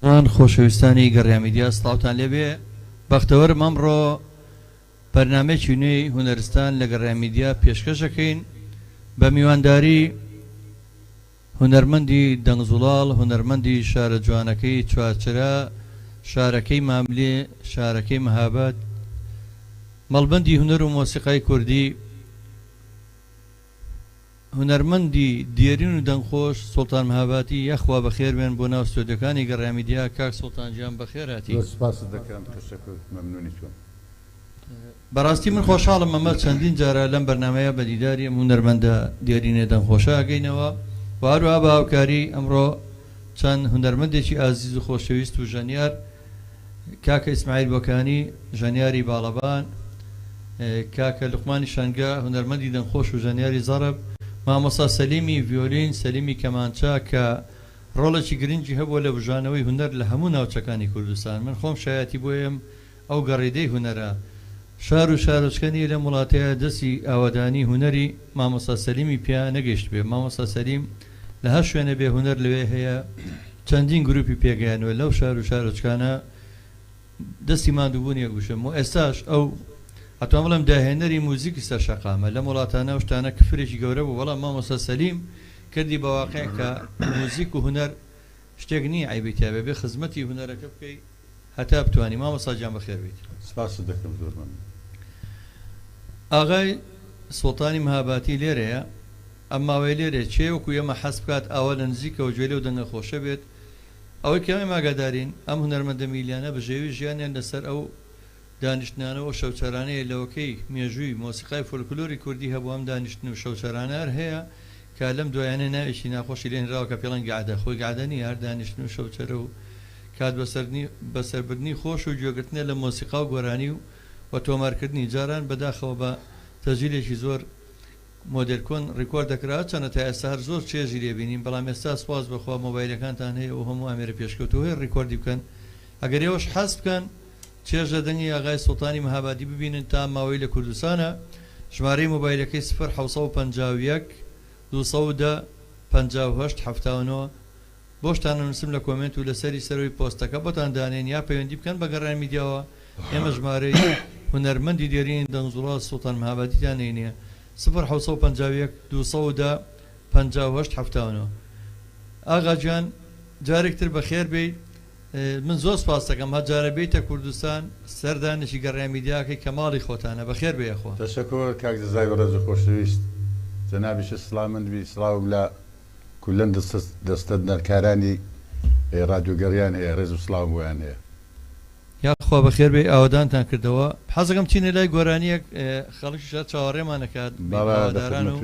وان خۆشەویستانی گەڕیا میدیا سڵاوتان لێبێ بەختەوەرم ئەمڕۆ بەرنامەیەکی نوێی هونەرستان لە گەڕیا میدیا پێشکەشەکەین بە میوانداری هونەرمەندی دەنگزوڵاڵ هونەرمەندی شارە جوانەکەی چوارچرا شارەکەی ماملێ شارەکەی مەهاباد مەڵبەندی هونەر و مۆسیقای کوردی هونەرمەندی دیێرین و دەنگخۆش سوڵتان مەهاباتی یەخوا بەخێر بێن بۆ ناو ستۆدیۆکانی گەڕیا میدیا کاک سوڵتان گیان بەخێر هاتی. بەڕاستی من خۆشحاڵم ئەمە چەندین جارە لەم بەرنامەیە بەدیداری هونەرمەندە دیێرینێ دەنگخۆشە ئەگەینەوە و هەروەها بە هاوکاری ئەمڕۆ چەند هونەرمەندێکی ئازیز و خۆشەویست و ژەنیار کاکە ئیسماعیل بۆکانی ژەنیاری باڵەبان، کاکە لوقمانی شەنگە هونەرمەندی دەنگخۆش و ژەنیاری زەرب، مامۆستا سەلیمی ڤیۆلین سەلیمی کەمانچا کە ڕۆڵێکی گرنگی هەبووە لە بژانەوەی هونەر لە هەموو ناوچەکانی کوردستان. من خۆم شایەتی بۆیم ئەو گەڕیدەی هونەرە شار و شارۆچکەنی لە وڵاتەیە دەستی ئاوادانی هونەری مامۆستا سەلیمی پیا نەگەیشت بێ. مامۆستا سەلیم لە هەر شوێنە بێ هونەر لەوێ هەیە چەندین گروپی پێگەیانوە لەو شار و شارۆچکانە دەستی ماندووبوونی گوشم و ئێستاش ئەو ئەتوان بڵێم داهێنەری موزیکی سەرشەقامە لە وڵاتانە و شتانە کفرێکی گەورە بوو. بەڵام مامۆستا سەلیم کردی بە واقع کە موزیک و هونەر شتێک نییە عیبێتیا بێ خزمەتی هونەرەکە بکەی هەتا بتوانی. مامۆستا گیان بەخێر بیت. سپاس دەکەم زۆرمان. ئاغای سوڵتانی مەهاباتی لێرەیە ئەم ماوەی لێرێ چێوەکو ئێمە حەز بکات ئاوا لە نزیکەوە گوێ لێو دەنگە خۆشە بێت ئەوەی کە ئێمە ماگادارین ئەم هونەرمەندە میلیانە بەژێوی ژیانیان لەسەر ئەو دانیشتنانەوە شەوچەرانەیە لەوەکەی مێژووی مۆسیقای فۆلکلۆری کوردی هەبوو ئەم دانیشتن و شەوچەرانە هەیە کە لەم دوایانە ناوێکی ناخۆشی لێن راوە کە پێڵەن گعدە خۆی گعدەنی هەر دانیشتن و شەوچەرە و کات بەسەربردنی خۆش و گوێگرتنە لە مۆسیقا و گۆرانی و تۆمارکردنی جاران بەداخەوە بە تەجیلێکی زۆر مۆدێلکۆن ڕیکۆرد دەکرا چەنە تا ئێستا هەر زۆر چێژی لێبینین. بەڵام ئێستا سواز بەخوا مۆبایلەکانتان هەیە و هەموو ئامێرە پێشکەوتوهەیە ڕیکۆردی بکەن ئەگەر ئێوەش حەز بکەن چێژە دەنگی ئاغای سوڵتانی مەهابادی ببینن تا ماوەی لە کوردستانە ژمارەی مۆبایلەکەی 0751 210 58 79 بۆشتان نووسم لە کۆمنت و لەسەری سەرەوەی پۆستەکە بۆتان دانێن یا پەیوەندی بکەن بە گەڕان میدیاوە ئێمە ژمارەی هونەرمەندی دیێرین دەنگزوڵاڵ سوڵتان مەهابادیتان هێنیە 0751 210 58 79. ئاغا گیان جارێکتر بەخێر بیت. من زۆر سپاس دەکەم هەجارە بیتە کوردستان سەردانێکی گەڕیا میدیاکەی کە ماڵی خۆتانە بەخێر بێخۆ. تەشەکر کاک دەزای بەڕێز و خۆشەویست جەنابیش سڵامەندوی سڵاو لە کولەن دەستە نەرکارانی ڕادیۆگەڕیان هەیە ڕێز و سڵاو بۆیان هەیە. یاخوا بەخێر بێ ئاوادانتان کردەوە. حەزەکەم چینە لای گۆرانیەک خەڵکیشە چاوەڕێمان نەکات بەداران و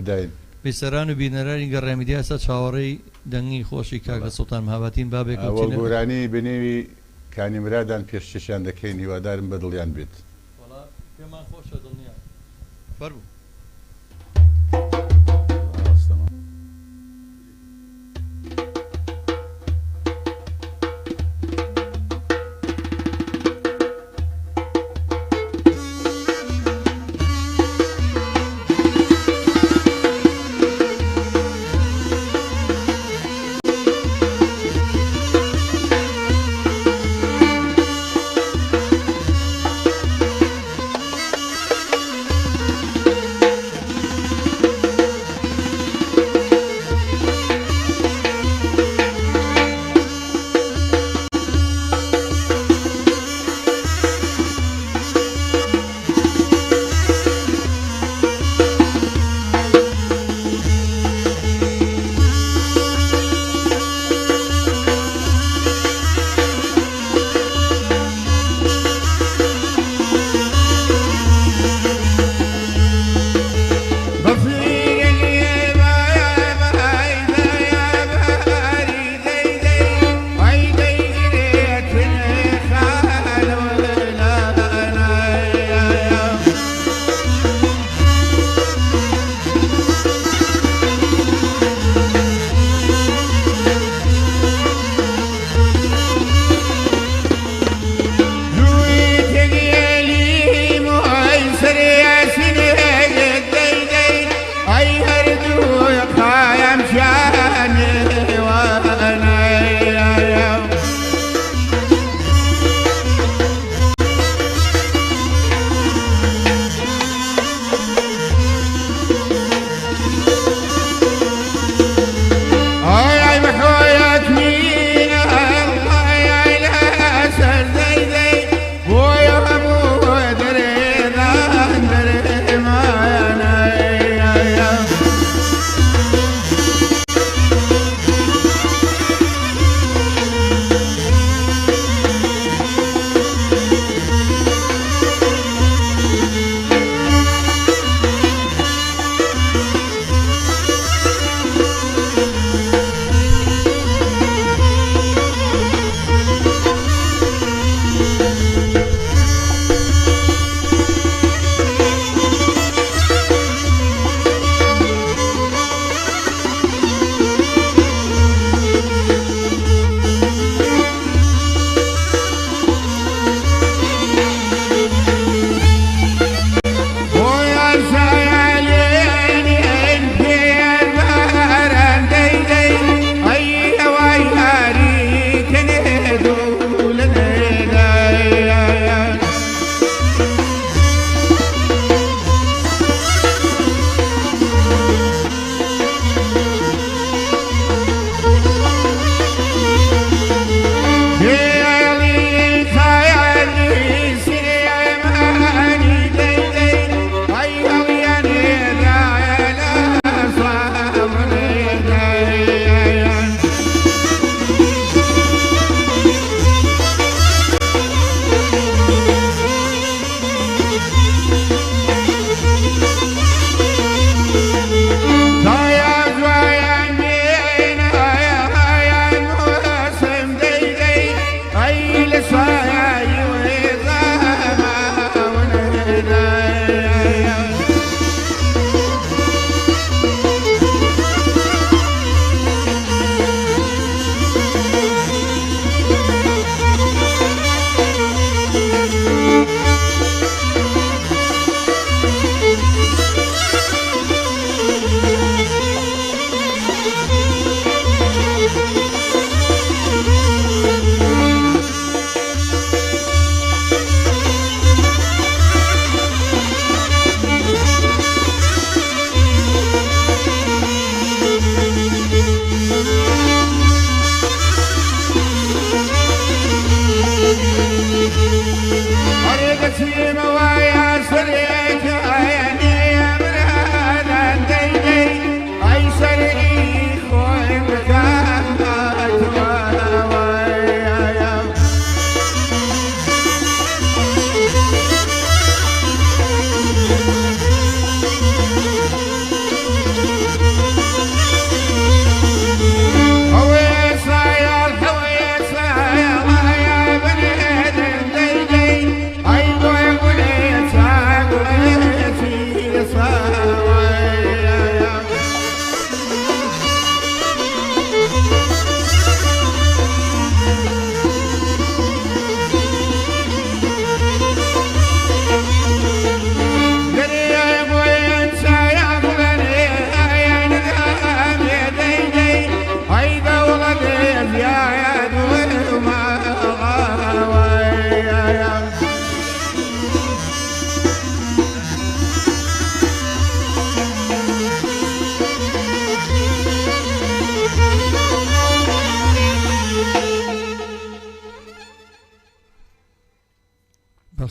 بیسەران و بینەرانی گەڕیا میدیا ئێستا چاوەڕێی دەنگی خۆشی کاکە سوڵتان مەهاباتین بابێک گۆرانی بنێوی کانیمرادان پێشچەشیان دەکەین هیوادارم بە دڵیان بێت. پێمان خۆشە دڵنیا فەرموو.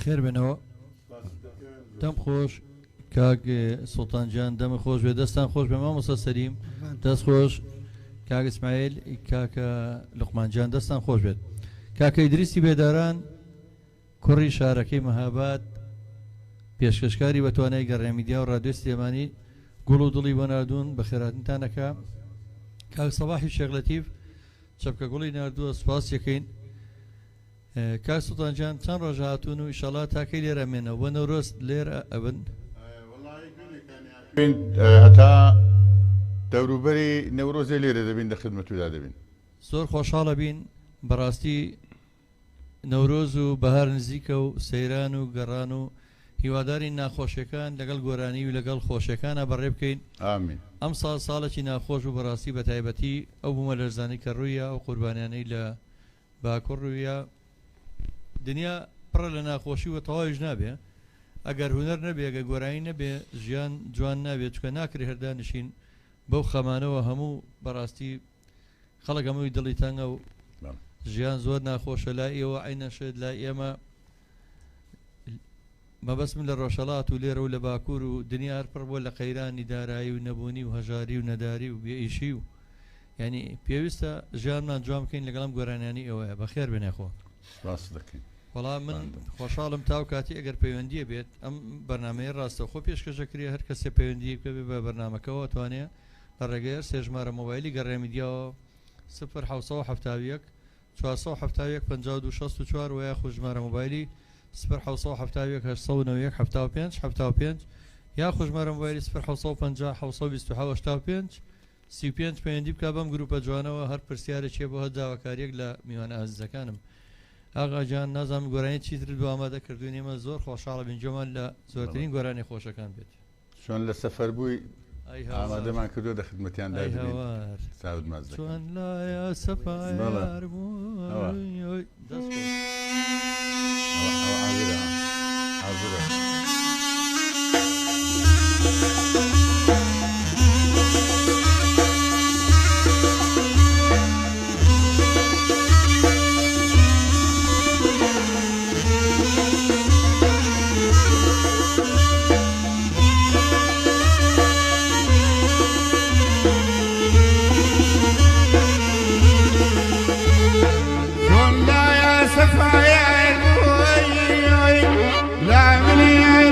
بەخێر بنەوە دەم خۆش کاک سوڵتانجان دەمە خۆش بێ دەستان خۆش بێ مامۆستا سەلیم دەست خۆش کاک ئیسماعیل کاکە لوقمانجان دەستان خۆش بێت کاکە ئیدریسی بێداران کوڕی شارەکەی مەهاباد پێشکەشکاری بە توانای گەڕێمیدیا و ڕادیۆ سلێمانی گوڵ و دڵی بۆ ناردوون بە خێراتنتانەکە کاک سەباحی شێخ لەتیف چەپکە گوڵی ناردووە سوپاس یەکەین کاک سوڵتانجان چەند ڕۆژ هاتوون و ئیشەڵا تاکەی لێرە مێنەوە بۆ نەورۆز لێرە ئەبن هەتا دەوروبەری نەورۆزێ لێرە دەبین لە خدمەتودا دەبین زۆر خۆشحاڵە بین بەڕاستی نەورۆز و بەهار نزیکە و سەیران و گەڕان و هیواداری ناخۆشیەکان لەگەڵ گۆرانی و لەگەڵ خۆشیەکانە بەڕێ بکەین ئامین ئەم ساڵ ساڵێکی ناخۆش و بەڕاستی بە تایبەتی ئەو بوومە لەرزانی کە ڕوویە ئەو قوربانیانەی لە باکوڕ ڕوویە دنیا پڕە لە ناخۆشی و تەواویش نابێ ئەگەر هونەر نەبێ ئەگە گۆرانی نەبێ ژیان جوان نابێت چکە ناکری هەردانشین بەو خەمانەوە هەموو بەڕاستی خەڵک هەمووی دڵی تەنگە و ژیان زۆر ناخۆشە لا ئێوە عینەشت لا ئێمە مەبەست من لە ڕۆژهەڵات و لێرە و لە باکوور و دنیا هەر پڕ بۆ لە قەیرانی دارایی و نەبوونی و هەژاری و نەداری و بێئیشی و ینی پێویستە ژیانمان جوان بکەین لەگەڵم گۆرانیانی ئێوەیە بەخێر بێنێخۆ ڕاست دەکەین وەڵام من خۆشحاڵم تاو کاتی ئەگەر پەیوەندیە بێت ئەم بەرنمەیە ڕاستەخۆ پێشکەشەکری هەر کەسێ پەیوەندی بکە بە بەرنمەکەەوە توانێت لە ڕێگەیە سێژمارە مۆبایلی گەڕێمیدیەوە 0 470 52 64 و یا خوژمارە مۆبایلی 0 770 75 یا خوژمارە مۆبایلی 0 35 پەیوەندی بکە بەم گروپە جوانەوە هەر پرسیارێکیە بۆ هەداواکاریەک لە میوانە ئازیزەکانم ئاغا جان نازانم گۆرانی چیتر بۆ ئامادە کردوین ئێمە زۆر خۆشحاڵە بین جۆمان لە زۆرترین گۆرانی خۆشەکان بێت چۆن لە سەفەر بووی ئامادەمان کردو دە خدمەتیاندا ساود ماز چۆن لایە سەفایار لا من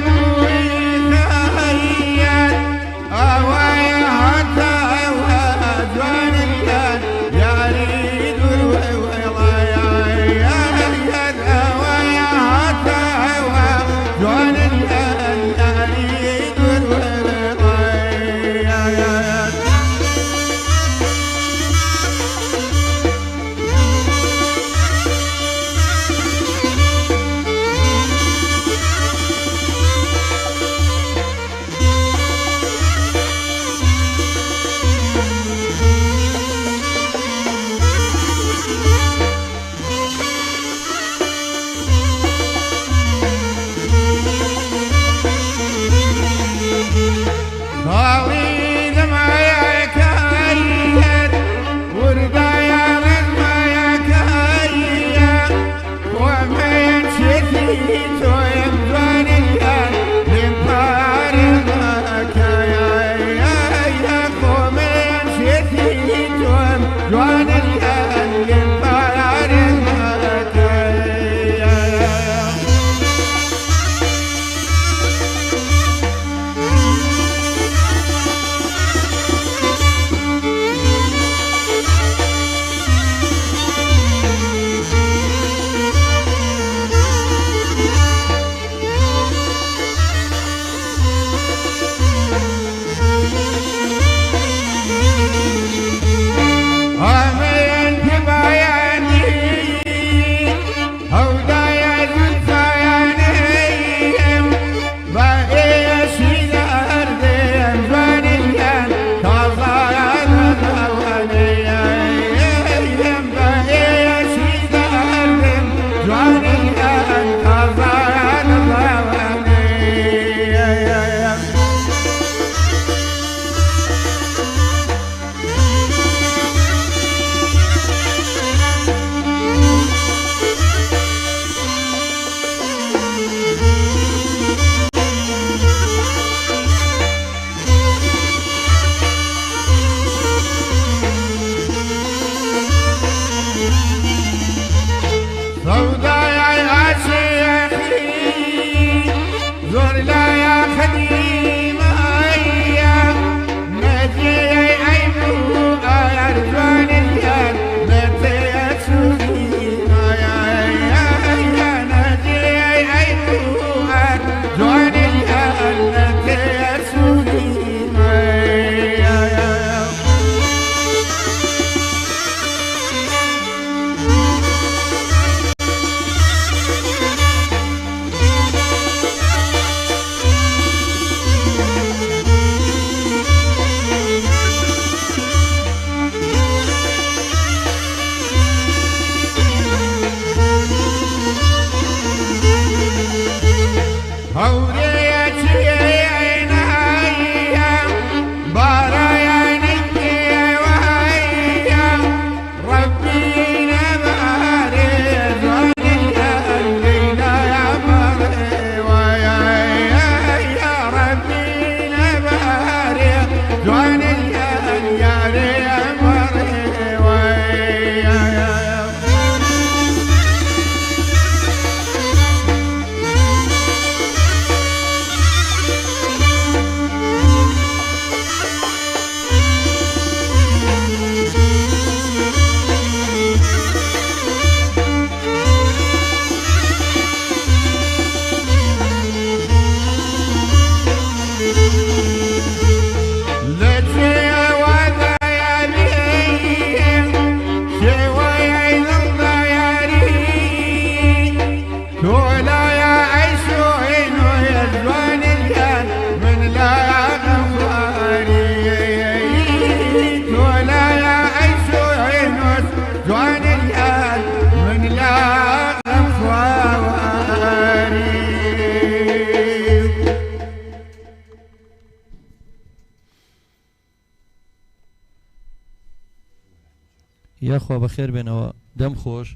یاخوا بەخێر بێنەوە دەم خۆش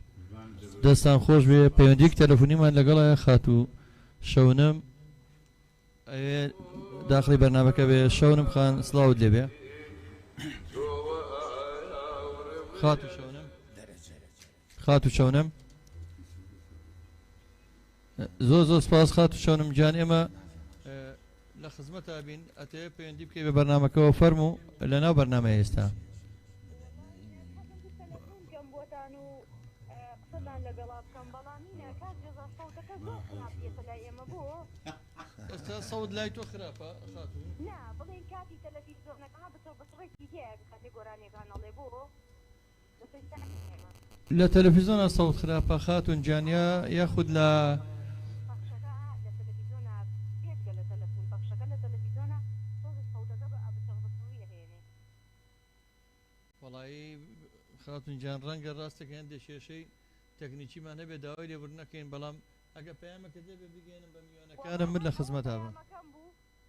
دەستان خۆش بێ پەیوەندیک تەلەفۆنیمان لەگەڵە خاتوو شەونم داخلی بەرنامەکە بێ شەونم خان سڵاوت لێ بێ خاتوو شەونم زۆر سپاس خاتوو شەونم جان ئێمە لە خزمەتا بین ئەتێ پەیوەندی بکەی بە بەرنامەکەەوە فەرموو لەناو بەرنامە ئێستا ئێستا سەود لای تۆ خراپە نا بڵێن کاتی تەلەڤیزۆنەکە بچۆ بەسڕێکی دیار کاتی گۆرانێکانەڵێ بۆ لە تەلەڤیزۆنە سەود خراپە خاتون جانیا یاخود لە وەڵایی خاتون جان ڕەنگە ڕاستەکە هەندێک کێشەی تەکنیکیمان هەبێ داوای لێبوور نەکەین بەڵام ئەگە پەیامەکە دەبێ بگەێنم بە میوانەکانم من لە خزمەتا بم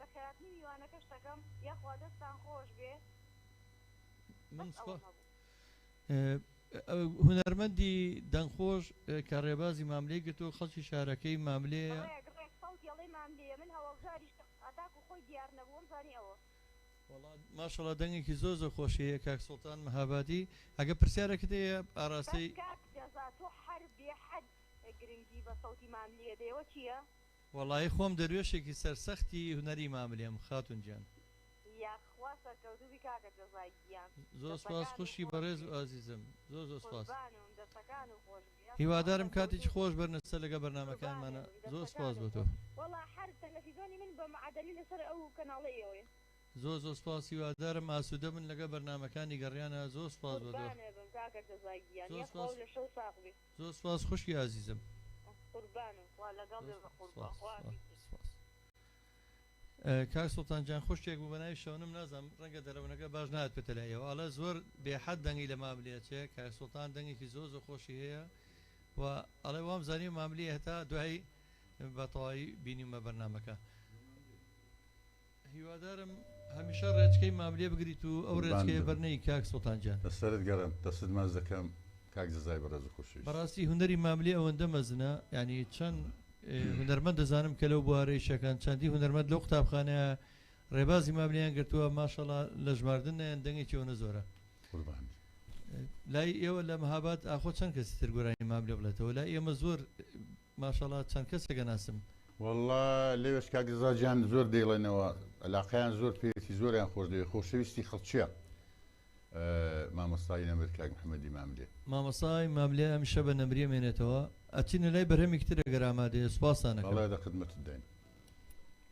بەخێراتنی میوانەکەش دەکەم یاخوا دەستان خۆش بێ من هونەرمەندی دەنگخۆش کە ڕێبازی ماملەی گرتو خەڵکی شارەکەی ماملەیە من هەوڵژاریش ئەتاکو خۆی دیار نەبووم زانی ئەوە ماشەڵا دەنگێکی زۆر خۆشیەیە کاک سوڵتان مەهابادی ئەگە پرسیارەکەت هەیە ئاراستەی تۆ هەر بێ حەد گرنگی بە سەوتی ماملێ دەیەوە چییە؟ وەڵایی خۆم دەروێشێکی سەرسەختی هونەری ماملێم خاتون جان یاخوا سەرکەوتوبی کاکە جەزای گیان زۆر سپاس خوشی بەڕێز و ئازیزم زۆر سپاس هیوادارم کاتێکی خۆش بەرنەسەر لەگە بەرنامەکانمانە زۆر سپاس بۆ تۆ وەڵا هەر تەلەڤیزۆنی من بە معادەلی لەسەر ئەو کەناڵەیەوە زۆر سپاس هیوادارم ئاسوودە من لەگە بەرنامەکانی گەڕیانە زۆر سپاس بۆ تۆ زۆر سپاس خوشی ئازیزم کاک سوڵتان جان خۆشتێک بوو بەناوی شەونم نازانم ڕەنگە دەرەونەکە باش نهات پێتەلایەوە ئەڵە زۆر بێحەد دەنگی لە ماملێتێ کاک سوڵتان دەنگێکی زۆر خۆشی هەیە و ئەڵێ وام زانی ماملێ هەتا دوای بەتەواوی بینیمە بەرنامەکە هیوادارم هەمیشە ڕێچکەی ماملێ بگریت و ئەو ڕێچکەی بەرنەی کاک سوڵتان جان دەسەرت گەڕم دەست ماز دەکەم کاک جەزای بەڕێز و خۆشی بەڕاستی هونەری ماملێ ئەوەندە مەزنە یعنی چەند هونەرمەند دەزانم کە لەو بوارەی شەکان چەندی هونەرمەند لەو قوتابخانەیە ڕێبازی ماملەیان گرتووە ماشەڵا لە ژماردنیان دەنگێکی ئەوەنە زۆرە لای ئێوە لە مەهاباد ئاخۆ چەند کەسی تر گۆرانی ماملێ بڵێتەوە لای ئێمە زۆر ماشەڵا چەند کەسێکە ناسم والله لێوێش کاگزاجیان زۆر دەیڵێنەوە علاقەیان زۆر پێێتی زۆریان خۆش دەوێت خۆشەویستی خەڵکیە مامۆستای نەمرد کاک محەممەدی ماملێ مامەسای ماملێ ئەمیشە بە نەمریە مێنێتەوە ئەچینە لای بەرهەمێک ترە گەر ئامادەیە سوپاسانەکە وڵای دە خدمەتت داین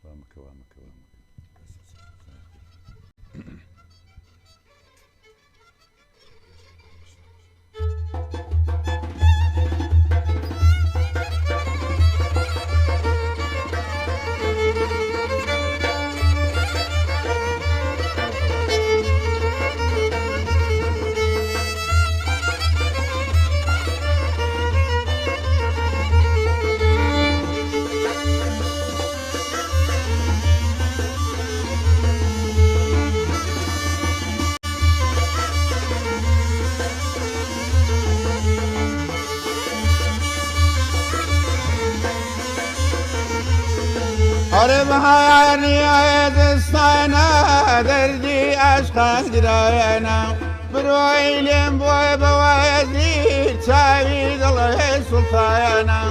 وامەکە وامەکە وامەکە بهانی دستانا دردی عشق دراینا بروی لیم بوی بوازیر چاوی دل سلطانا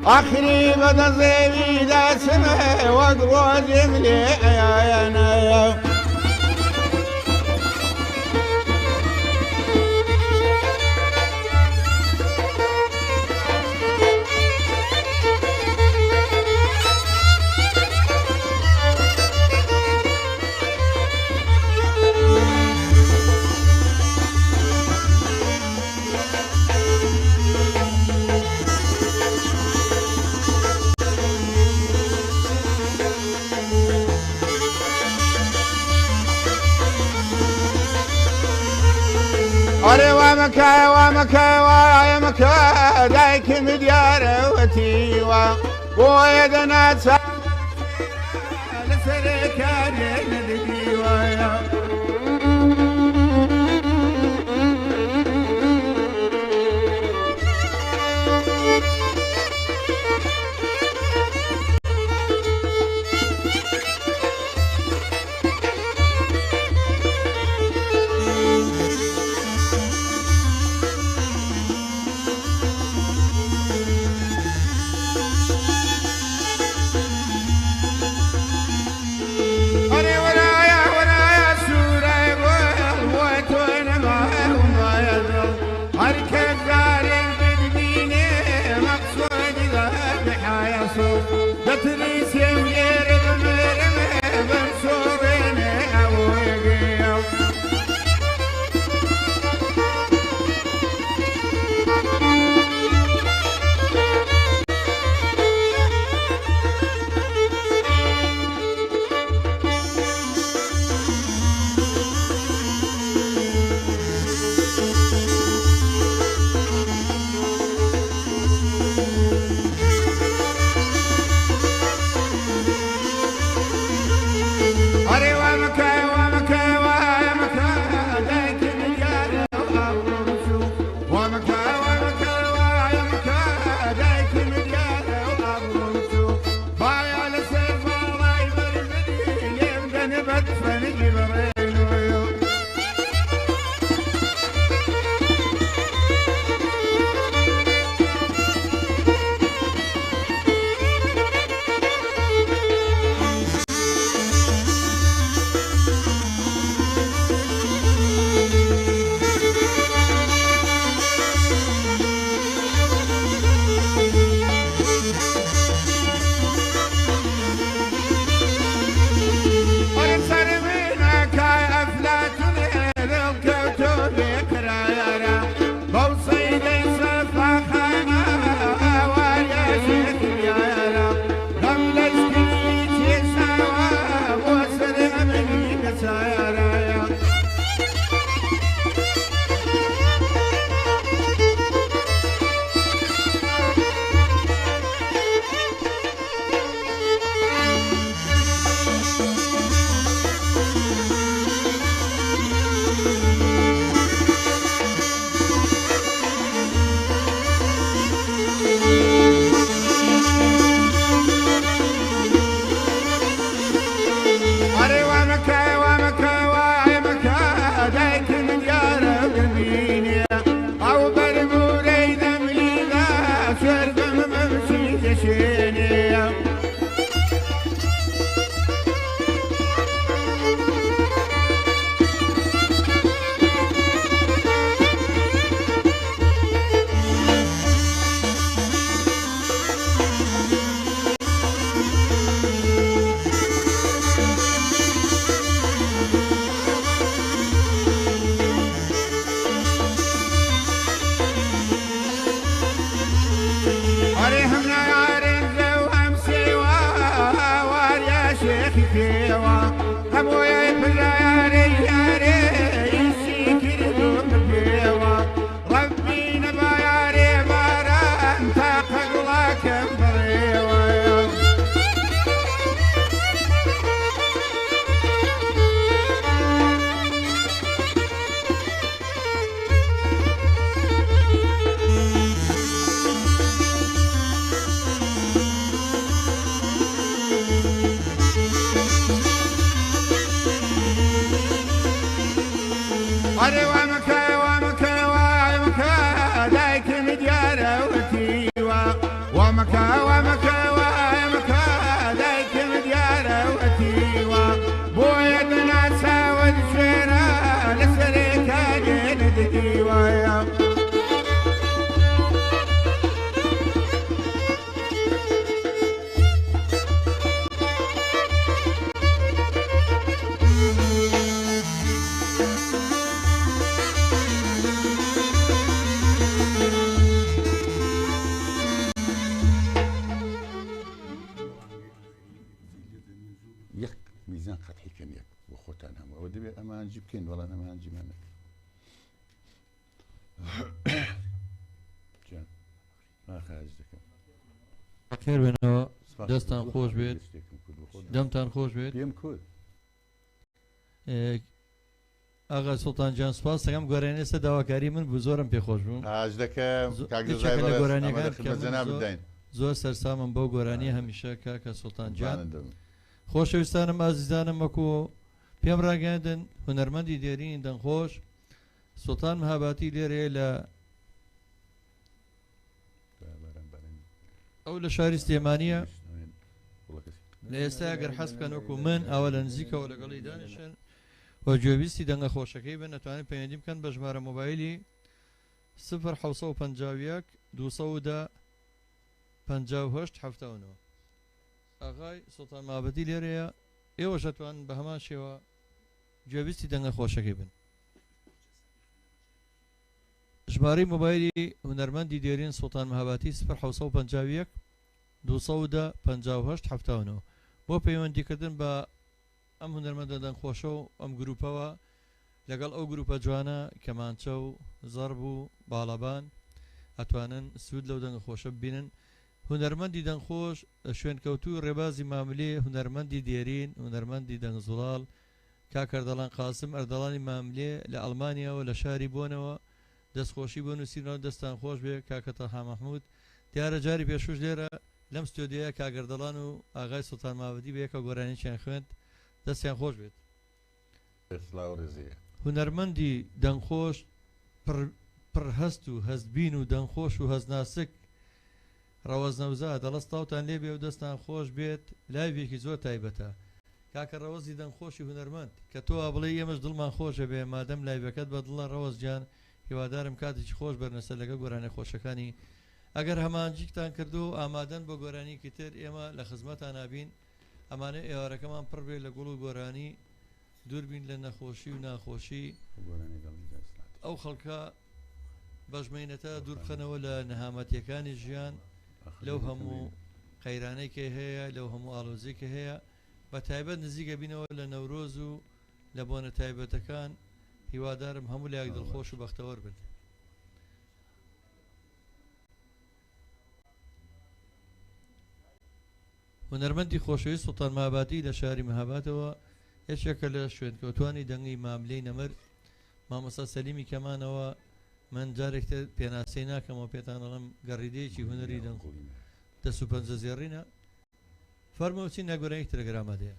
آخری بدزوی دستمه وقت روزم لی عیانا وامكا دايك مديار وتيوا بويدنا لسركان نديوا حیکن یەک بۆ خۆتان هەموو ئەوە دەبێت ئەمانجی بکەین وەڵام ئەمانجیمانە ناخاج دەکەم خێر بێنەوە دەستان خۆش بێت دەمتان خۆش بێت پێم کورد ئاغا سوڵتانجان سوپاس دەکەم گۆرانێستا داواکاری من بوو زۆرم پێخۆش بوو حاج دەکەم یەکێکە لە گۆرانیەکان کە من جەناب بدەین زۆر سەرسامم بەو گۆرانی هەمیشە کاکە سوڵتانجان خۆشەویستانم ئازیزانم وەکو پێم ڕاگەاندن هونەرمەندی دێرین دەنگخۆش سوڵتان مەهاباتی لێرەیە لە ئەو لە شاری سلێمانیە لە ئێستا ئەگەر حەز بکەن وەکو من ئەوە لە نزیکەوە لەگەڵی دانیشن و گوێبیستی دەنگە خۆشەکەی بن ئەتوانێت پەیوەندی بکەن بە ژمارە مۆبایلی 0 210 58 79 ئاغای سوڵتان مابەدی لێرەیە ئێوە شەتوان بە هەمان شێوە گوێبیستی دەنگە خۆشەکەی بن ژمارەی مۆبایلی هونەرمەندی دێرین سوڵتان مەهاباتی 0 210 58 79 بۆ پەیوەندیکردن بە ئەم هونەرمەندە دەنگخۆشە و ئەم گروپەوە لەگەڵ ئەو گروپە جوانە کەمانچە و زەرب و باڵەبان ئەتوانن سوود لەو دەنگە خۆشە ببینن هونەرمەندی دەنگخۆش شوێنکەوتوی ڕێبازی ماملێ هونەرمەندی دێرین هونەرمەندی دەنگزوڵاڵ کاکەردەڵان قاسم ئەردەڵانی ماملێ لە ئەڵمانیاوە لە شاری بۆنەوە دەستخۆشی بۆ نووسینەوە دەستان خۆش بێ کاکە تەها مەحموود دیارە جاری پێشوش لێرە لەم ستۆدیۆیە کاگەردەڵان و ئاغای سوڵتان مابەدی بەیەکە گۆرانییان خوێند دەستیان خۆش بێت هونەرمەندی دەنگخۆش پڕ هەست و هەستبین و دەنگخۆش و هەزناسک ڕەوەز نەوزا دەڵەستاوتان لێبێ و دەستان خۆش بێت لایڤێکی زۆر تایبەتە کاکە ڕەوەزی دەنگخۆشی هونەرمەند کە تۆ بڵێ ئێمەش دڵمان خۆشە بێ مادەم لایڤەکەت بە دڵە ڕەوەز گیان هیوادارم کاتێکی خۆش بەرنەسەر لەگە گۆرانە خۆشەکانی ئەگەر هەمانجیکتان کردو و ئامادەن بە گۆرانیکی تر ئێمە لە خزمەتان نابین ئەمانە ئێوارەکەمان پڕ بێت لە گوڵ و گۆرانی دووربین لە نەخۆشی و ناخۆشی ئەو خەڵکە بەژمەینەتە دووربخەنەوە لە نەهامەتیەکانی ژیان لەو هەموو قەیرانەیکە هەیە لەو هەموو ئاڵۆزێکە هەیە بە تایبەت نزیکە بینەوە لە نەورۆز و لە بۆنە تایبەتەکان هیوادارم هەموو لایەک دڵخۆش و بەختەوەر بن هونەرمەندی خۆشەویست سوڵتان مەهاباتی لە شاری مەهاباتەوە هیچێکە لە شوێنکەوتوانی دەنگی ماملەی نەمر مامۆستا سەلیمی کەمانەوە من جارێکتر پێناسەی ناکەمەوە پێتان دەڵم گەڕیدەیەکی هونەری دەنگ دەست و پەنجە زێڕینە فەرمەوچی نەگۆرانیەک تەلەگرامەدەیە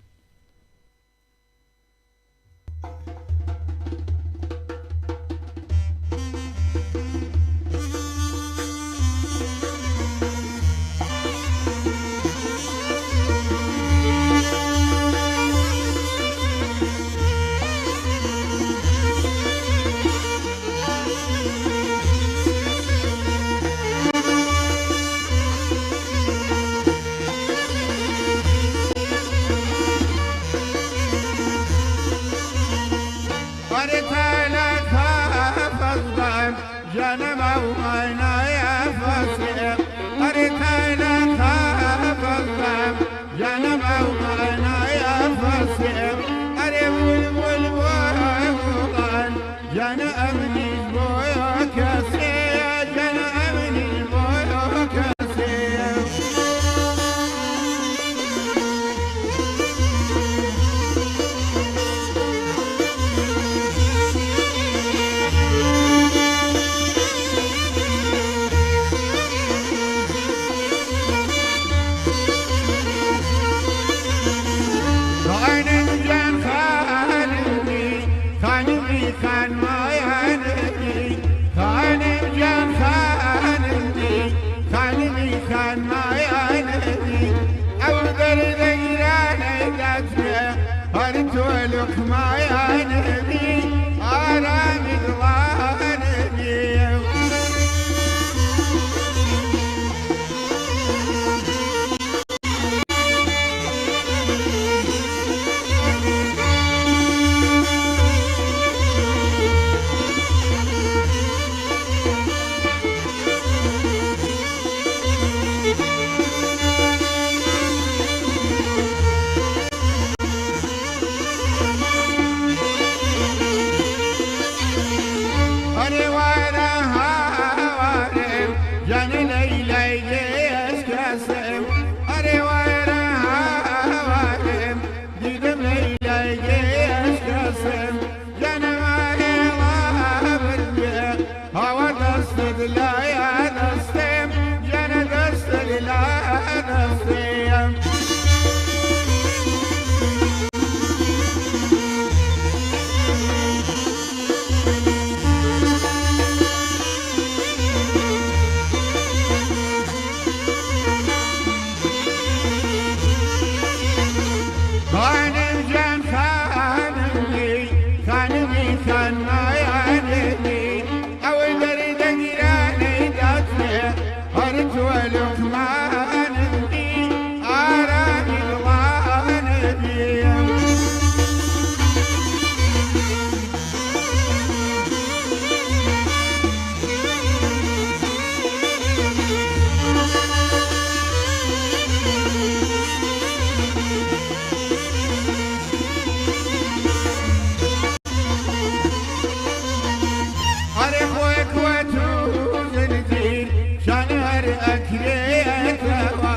دەکرێتەوە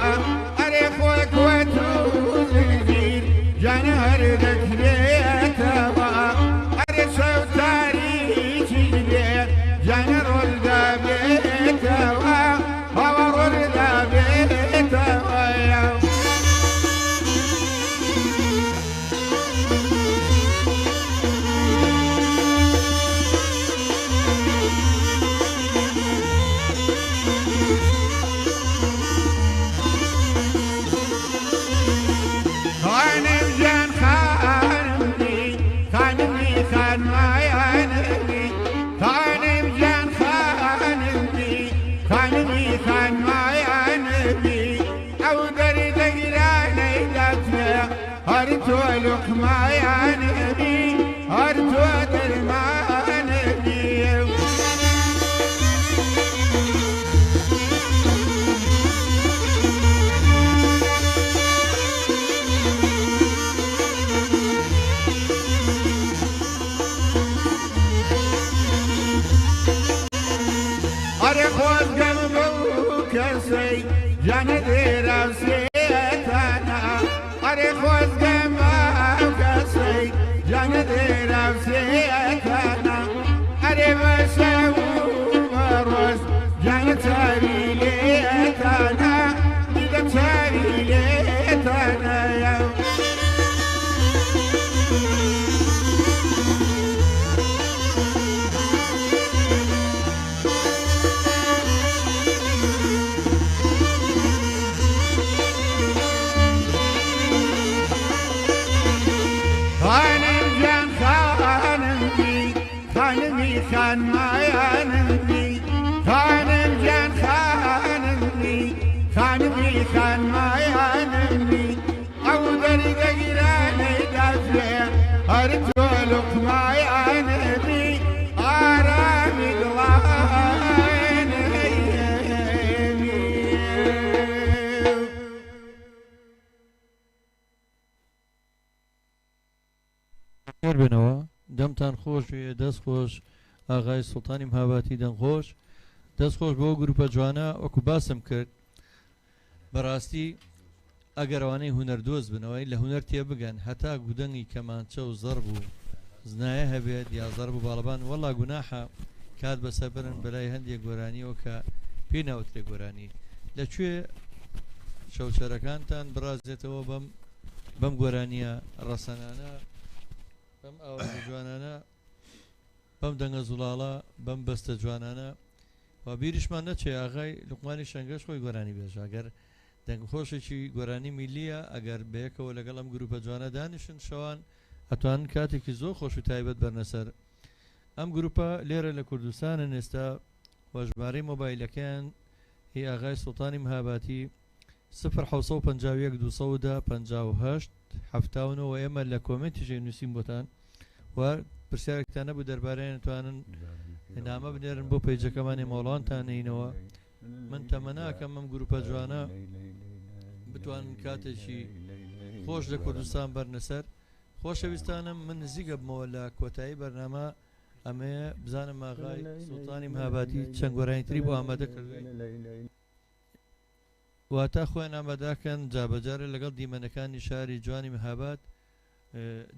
ئەرێ خۆی کوێت و زنجیر جانە هەر دەکرێتەوە ئەرێ شەو تاریکی بێ جانە ڕۆژ دەبێتەوە هەوا ڕۆژ دەبێتەوە لقمة يا نبي هرتو درمان نبي أري خوز قلبك سي جان دير سيتنا أري خوز جانا دير أفسيتنا أريبا سوو مروز جانا تاري ليتنا إذا تاري ليتنا يا خان ما ينبي خانم جان خانمي خانمي خان ما ينبي أو دري دقيراني دافع هرتو لقما ينبي آرامي قلاني بنەوە دەمتان خۆش وێ دەست خۆش ئاغای سوڵتانی مهاباتی دەنگخۆش دەست خۆش بۆ گروپە جوانە وەکو باسم کرد بەڕاستی ئەگەرەوانەی هونەردۆز بنەوەی لە هونەر تێ بگەن هەتا گودەنگی کەمانچە و زەرب و زنایە هەبێت یا زەرب و باڵەبان وەڵا گوناحە کات بەسەر برن بەلای هەندێک گۆرانیەوە کە پێی ناوترێ گۆرانی لەکوێ شەوچەرەکانتان بڕازێتەوە بەم گۆرانیە ڕەسەنانە بەم ئاوازە جوانانە بەم دەنگە زوڵاڵە بەم بەستە جوانانە و بیریشمان نەچێ ئاغای لوقمانی شەنگەش خۆی گۆرانی بێژە ئەگەر دەنگ خۆشێکی گۆرانی میلیە ئەگەر بەیەکەوە لەگەڵ ئەم گروپە جوانە دانیشن شەوان ئەتوانن کاتێکی زۆر خۆش و تایبەت بەرنەسەر ئەم گروپە لێرە لە کوردستانن ئێستا وەژمارەی مۆبایلەکەیان هی ئاغای سوڵتانی مهاباتی 051 210 58 و ئێمە لە کۆمنتیژەی نووسین بۆتان و پرسیارێکتان نەبوو دەربارەیان توانن نامە بنێرن بۆ پەیجەکەمانی مۆڵانتان نینەوە من تەمەناکەم ئەم گروپە جوانە بتوانن کاتێکی خۆش لە کوردستان بەرنەسەر خۆشەویستانم من نزیکە بمەوە لە کۆتایی بەرنامە ئەمەیە بزانم ئاغای سوڵتانی مهاباتی چەند گۆرانیتری بۆ ئامادە کردوین واتە خۆیان ئامادەکەن جابەجارە لەگەڵ دیمەنەکانی شاری جوانی مهابات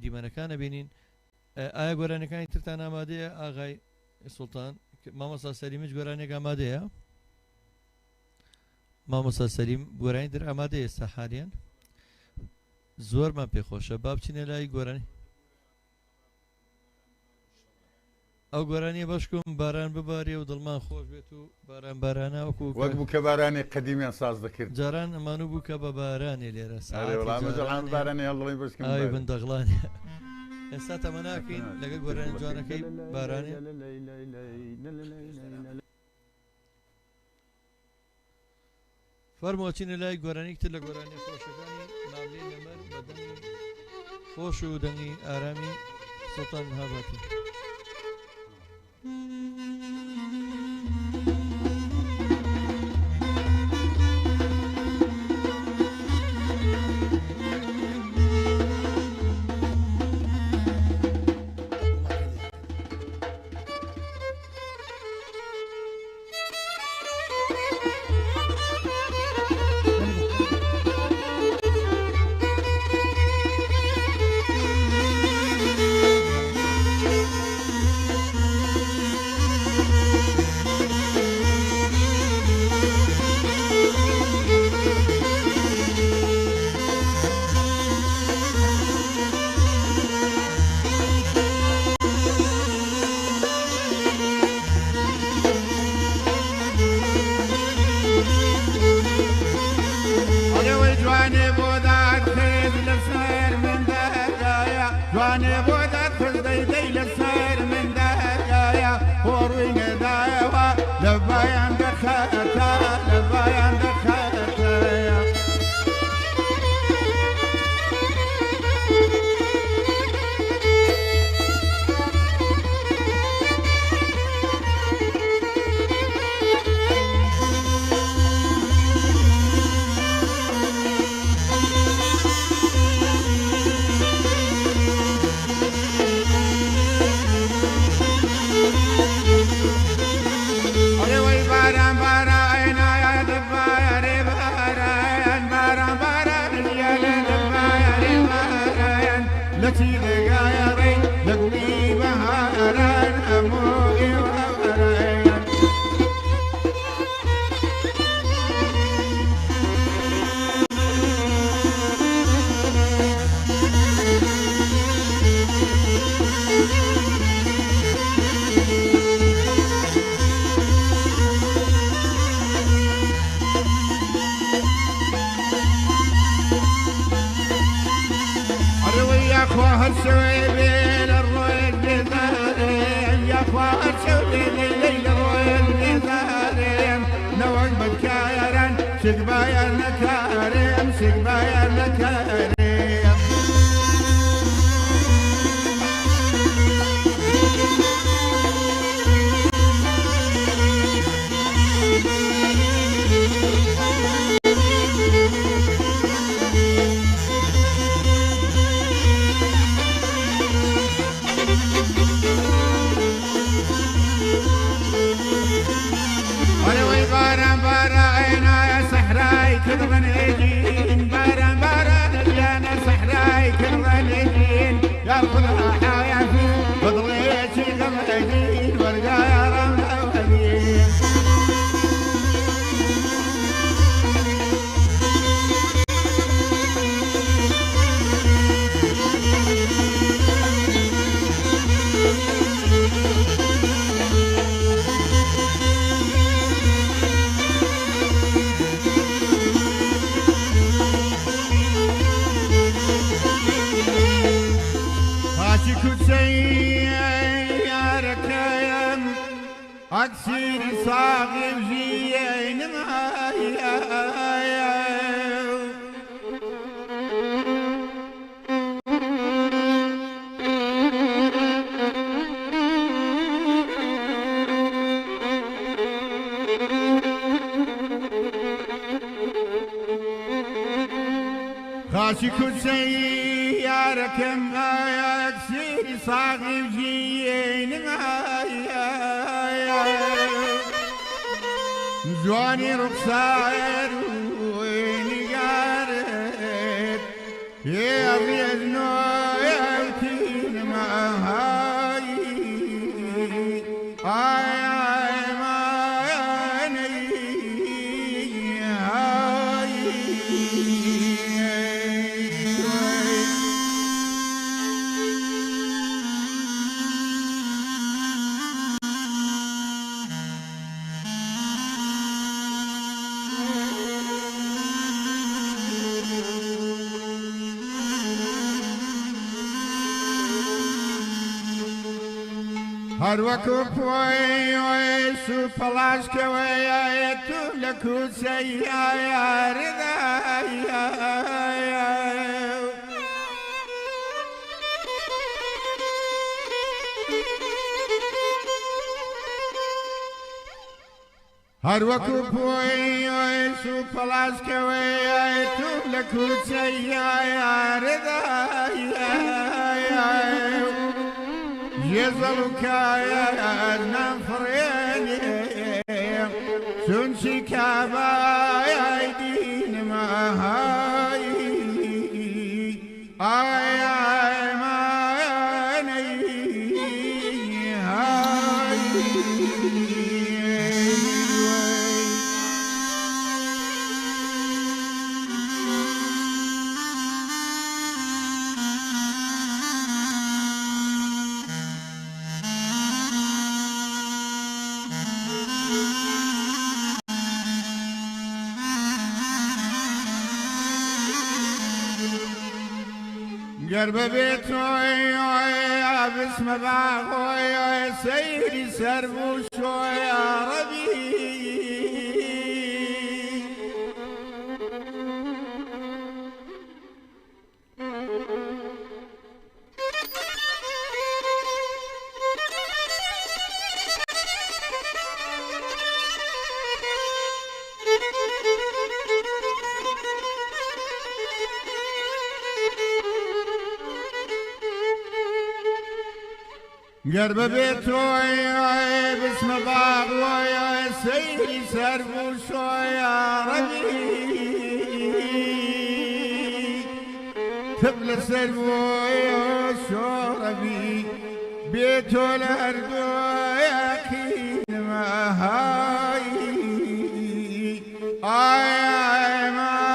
دیمەنەکانە بینین ئایا گۆرانەکانی ترتان ئامادەیە ئاغای سوڵتان مامۆستا سەلیمیش گۆرانێک ئامادەیە مامۆستا سەلیم گۆرانی در ئامادەیە ئێستا حالیان زۆرمان پێخۆشە با بچینە لای گۆرانی ئەو گۆرانیە بەشکم باران ببارێ و دڵمان خۆش بێت و باران بارانە وەک بوو کە بارانی قەدیمیان ساز دەکرد جاران ئەمانوو بوو کە بە بارانێ لێرە بارانی هەڵڵی بشکن بندەغڵانێ ئێستا تەمە ناکەین لەگەڵ گۆرانی جوانەکەی بارانێ فەرمۆچینە لای گۆرانیکتر لە گۆرانی خۆشەکانی ماملەی لەمەر بە دەنگی خۆش و دەنگی ئارامی سوڵتان مهاباتی لبايان دخلتها سقبايا الكريم سقبايا الكريم أكسير صاغي وجيين خاشي كل سياركم أكسير صاغي وجيين جواني رخصار ويني قارد يا ابيض نويتين معاي هاي ماني هاي هر وقت وای سو پلاش کوی تو لکو سیار دای هر وقت وای سو پلاش کوی تو لکو سیار دای يزلك يا نفريني سنشي كابا يا دين ما هاي اي اي ما هاي قرب بيتوي باسم باغوي سيدي سربوش يا ربي قرب بيتوي باسم باغويا سيدي سربوش يا ربي تبل سربويا شربي بيتو الأرض يا كين ما هاي آي ما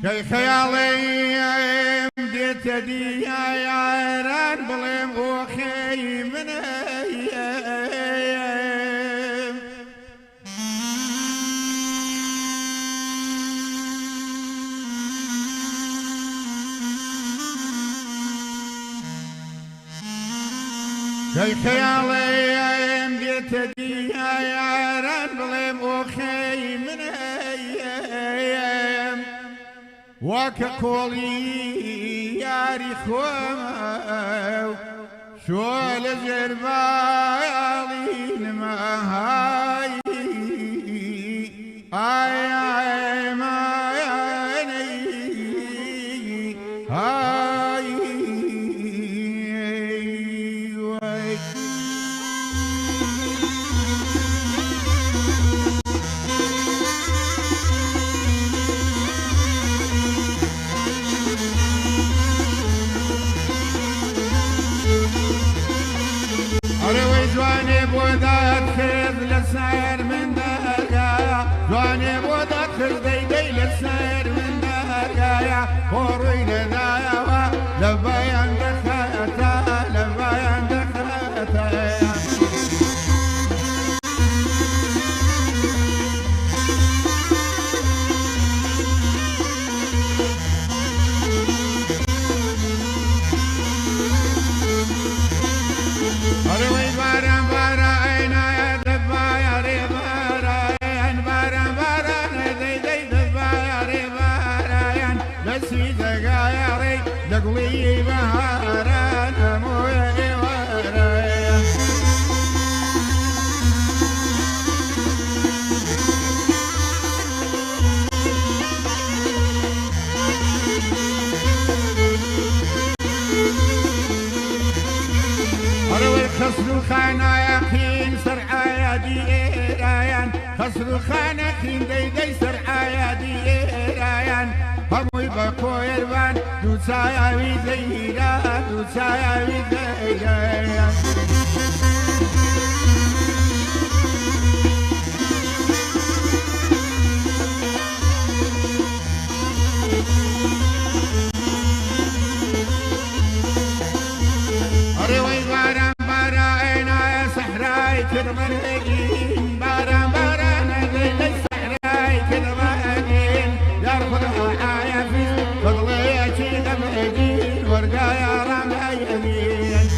كي خيالي بديت دي يا عيران بلم وخي من ايام كي خيالي بديت دي يا عيران بلم وخي من ايام وكقولي ياري خوام شو الجربالين ما هاي آي ما هاي جواني بودات خذ للسير من دقايا جواني بودات خذ ديدي للسير من دقايا خورين دايا لبيان دخاتا لبيان دخاتا لقلي بهاران مويا ورايا أروي خسر الخانة يا خين سرعة يا ديرايان خسر الخانة خين دي سرعة يا ديرايان هموي بكو يربان دوسايا ويديرا دوسايا ويديرا أروي باران بارانا يا صحراي كرمانين باران بارانا لي صحراي كرمانين يرفضها عايا في فضليتي دمجين ورقايا رمى يمين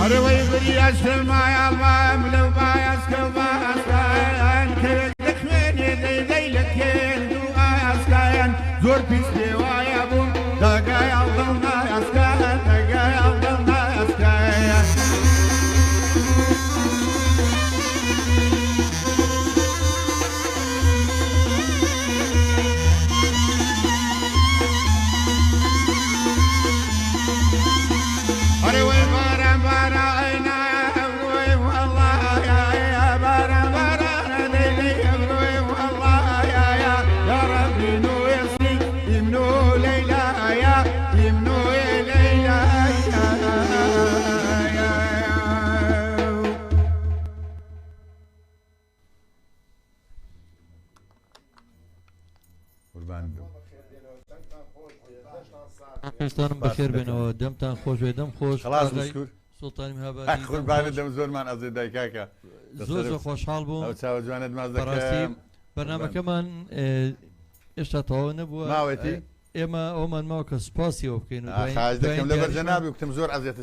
أروي برياش المايا المايا ملو بايس كوباس كاين كيدك من يدي لكين دو آيس كاين زور بيسبي وايا بوم دقايا وضلنا يسكاين دقايا وضلنا يسكاين أروي باران بارانا أبروي والله يا باران بارانا ليلي أبروي والله يا ربي نو يسري يمنو ليلى يا يمنو ليلى يا خۆشتانم بەخێر بێنەوە دەمتان خۆش وێ دەم خۆش خلاص مشكور سڵتانی مەهابادی خۆبانە دەم زۆرمان ئەزێ دایکاکە زۆر خۆشحاڵ بووم ئەو چاوە جوانت ماز بەڕاستی دەکەم بەرنامەکەمان ئێشتا تەواو نەبووە ماوەتی ئێمە ئەومان ماوە کە سوپاسیەوە بکەین خاز دەکەم لە بەرجەنابی وتم زۆر ئەزێتە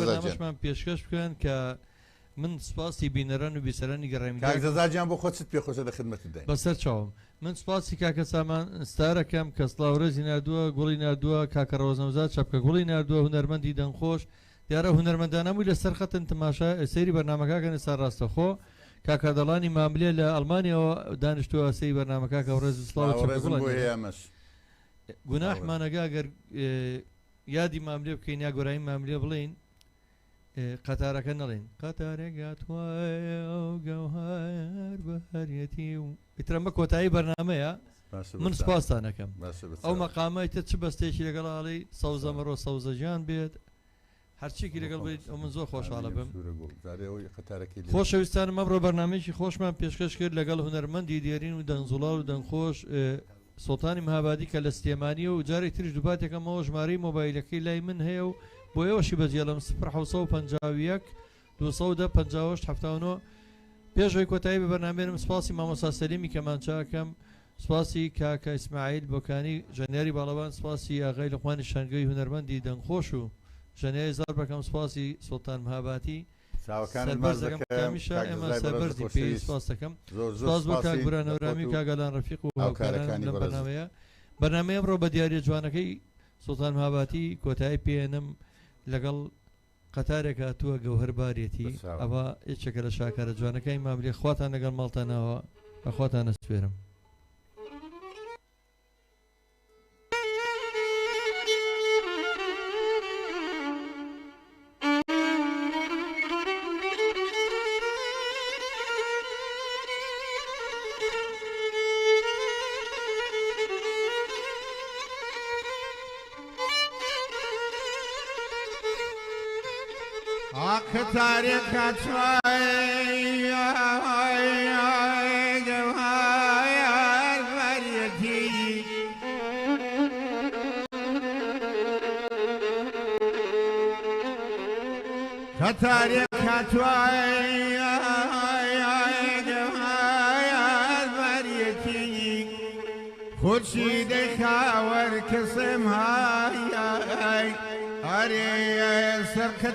بەنامەشمان پێشکەش بکەن کە من سوپاسی بینەران و بیسەرانی گەڕێمی کاکزەزاجیان بۆ خۆت پێخۆشە دە خدمەتت دەین بەسەر چاوم من سوپاسی کاکە سامان ستارەکەم کە سڵاوڕێزی نردووە گوڵی نردووە کاکە ڕۆزنەوزاد چەپکە گوڵی نردووە هونەرمەندی دەنگخۆش دیارە هونەرمەندانەمووی لەسەر خەتن تەماشا سەیری بەرنامەکەکەن ئێستا ڕاستەخۆ کاکە دەڵانی ماملێ لە ئەڵمانیەوە دانیشتووە سەیری بەرنامەکە و ڕێز سڵاوڕێزمەش گوناحمانەگە گەر یادی ماملێ بکەین یا گۆرایی ماملێ بڵین قەتارەکە نەڵێن قەتارێکگا توایە گەوهار بەهەرەتی و ئیترەمە کۆتایی بەرنامەیە من سپاسانەکەم ئەو مەقامەی تە چ بەستێکی لەگەڵاڵی سەوزە مەڕۆ سەوزەجان بێت هەرچێکی لەگەڵ بێت ئەو من زۆر خۆشحاڵە بم خۆشەویستانم ئەمڕۆ بەرنامەیەکی خۆشمان پێشکەش کرد لەگەڵ هونەرمەندی دێرین و دەنگزوڵاو و دەنگخۆش سڵتانی مەهابادی کە لە سلێمانیە و جارێک تریش دووباتێکەمەوە ژمارەی مۆبایلەکەی لای من هەیە و بۆ ئێوەشی بەجێڵم 1950 250 پێشەوەی کۆتایی بە بەرنامێنم سپاسی مامۆستا سەلیمی کەمانچاکەم سپاسی کاکە ئیسماعیل بۆکانی ژەنێری باڵەوان سپاسی ئاغای لوقمانی شەنگەی هونەرمەندی دەنگخۆش و ژەنێری زار بەکەم سپاسی سڵتان مەهاباتی سەربەرزەکەمیشە ئێمە سەربەرزی پێی سپاس دەکەم سپاس بۆ کاک برانەورامی و کاگەلان ڕەفیق و هاوکاران لەم بەرنامەیە بەرنامەیە ئەمڕۆ بە دیاریە جوانەکەی سڵتان مەهاباتی کۆتایی پێێنم لەگەڵ قەتارێک هاتووە گەوهەربارێتی ئەوە یەکێکە لە شاکارە جوانەکەی ماملێ خواتان لەگەڵ ماڵتانەوە بە خواتانە سپێرم تاريخ جوهر فريتي تاريخ جوهر فريتي خورشید خاور قسمها أري سركتاريتي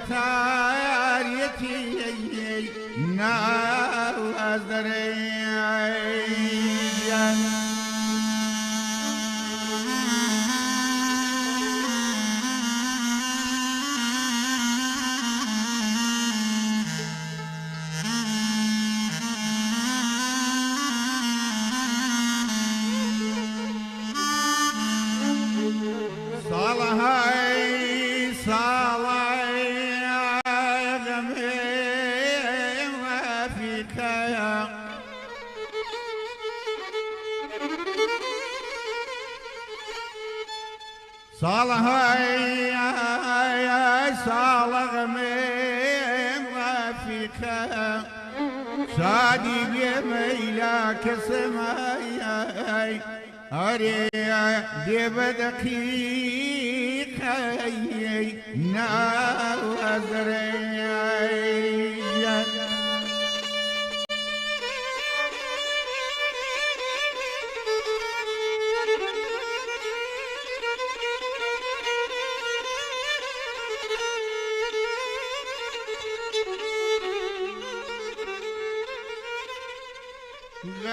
نازري صالح صالح من رفيقه شادي بميلا كسماي أري بدقيقة نازري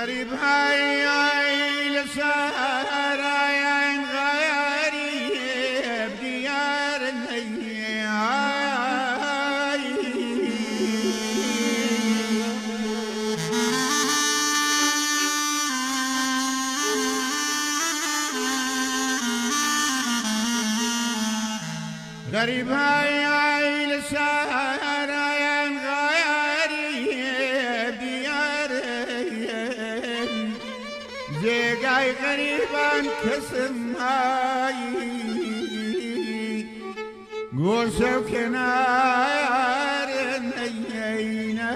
غريب هاي لسهر عين غريب ديار غريب هاي لسهر عين غريب ديار زيقاي غريبا كسم هاي قوسو كنار نيينا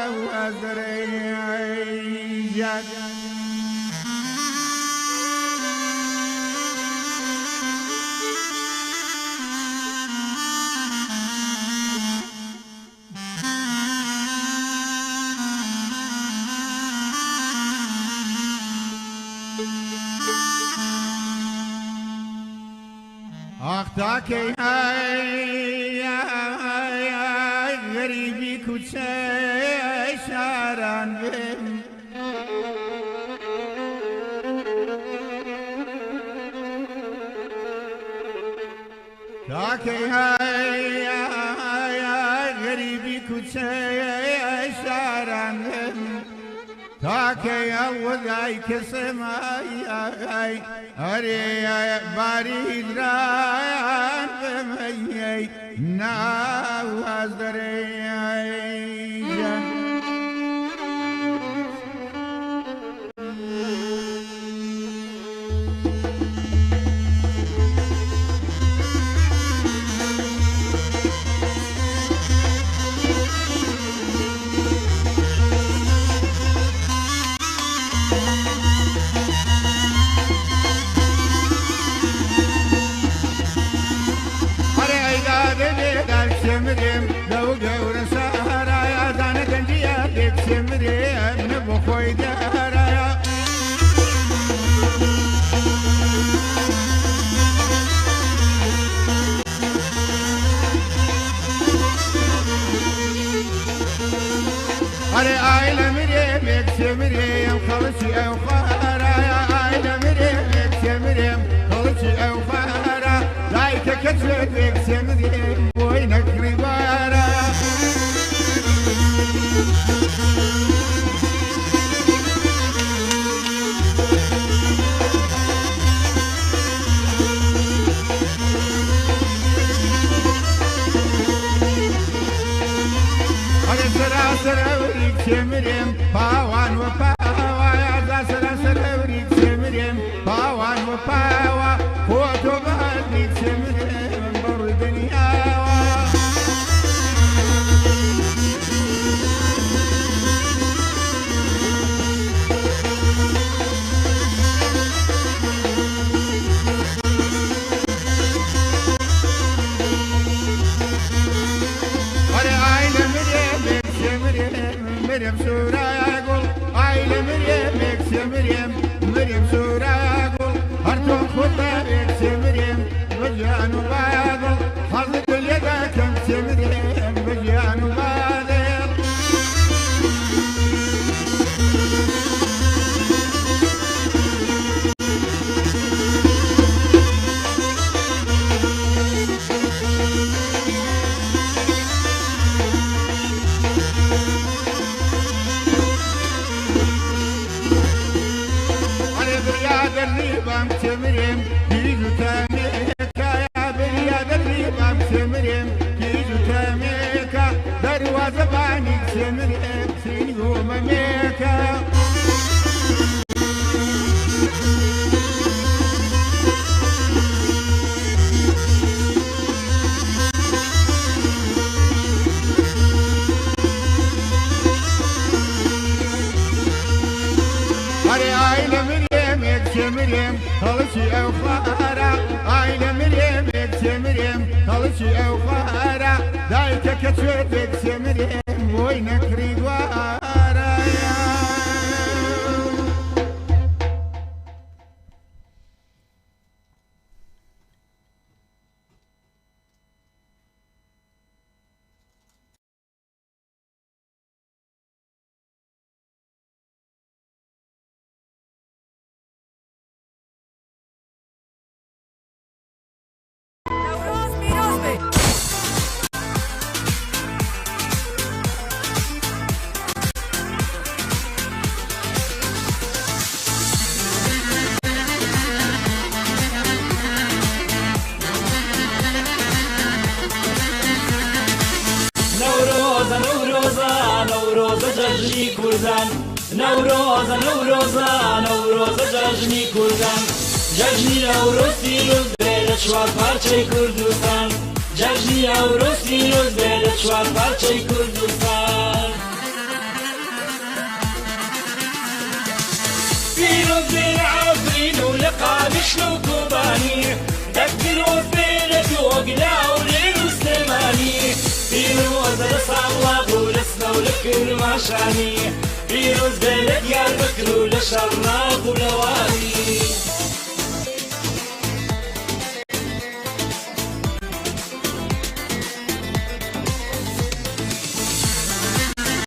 وزريجا ئاختاکەی های غەریبی کوچەی شاران بم تاکەی های غەریبی کوچەی شاران بم تاکەی ئەوەدای کەسەمای ئەرێ باری دران بمەی ناواز دەرێ سمرم لو جور سهرايا دانا دنجيا ديك سمرم نبو خوي دهرايا أري عائلة مريم يك سمرم خلصي أو خارايا عائلة مريم يك سمرم خلصي أو خارا لايك كتلت يك سمرم وينك ربارا أنا سراسر أوريك سمرم باوان وباوا يا ذا سراسر أوريك سمرم باوان وباوا فوتو بهديك سمرم بر الدنيا مريم سورة يقول عائلة مريم يكسي مريم سورة يقول هرتم خطة يكسي مريم بجان وبادل حظك اليدا كمسي مريم بجان وبادل مريم كيجو تاميكا يا برياد الريبام مريم كيجو تاميكا دروازة بانيك مريم سينيو مميكا أري عائلة مريم يكسي مريم خلصي أو خارا عائلة مريم يكسي مريم خلصي أو خارا دايك كتشوت يكسي مريم وينك ريقوارا جژنی کوردان نوروز جژنی کوردان جژنی نوروز پیروز بێ چوار پارچەی کوردستان جژنی نوروز پیروز بێ چوار پارچەی کوردستان پیروز بێ عەفرین و لە قامیشل و کوبانی دەک پیرۆز بێ لە دۆگلا و لێر و سلێمانی پیرۆزە لە ساڵاب و لە سنە و لە کرماشانی پیروز بێ لە دیاربەکر و لە شەڕناق و لەوانی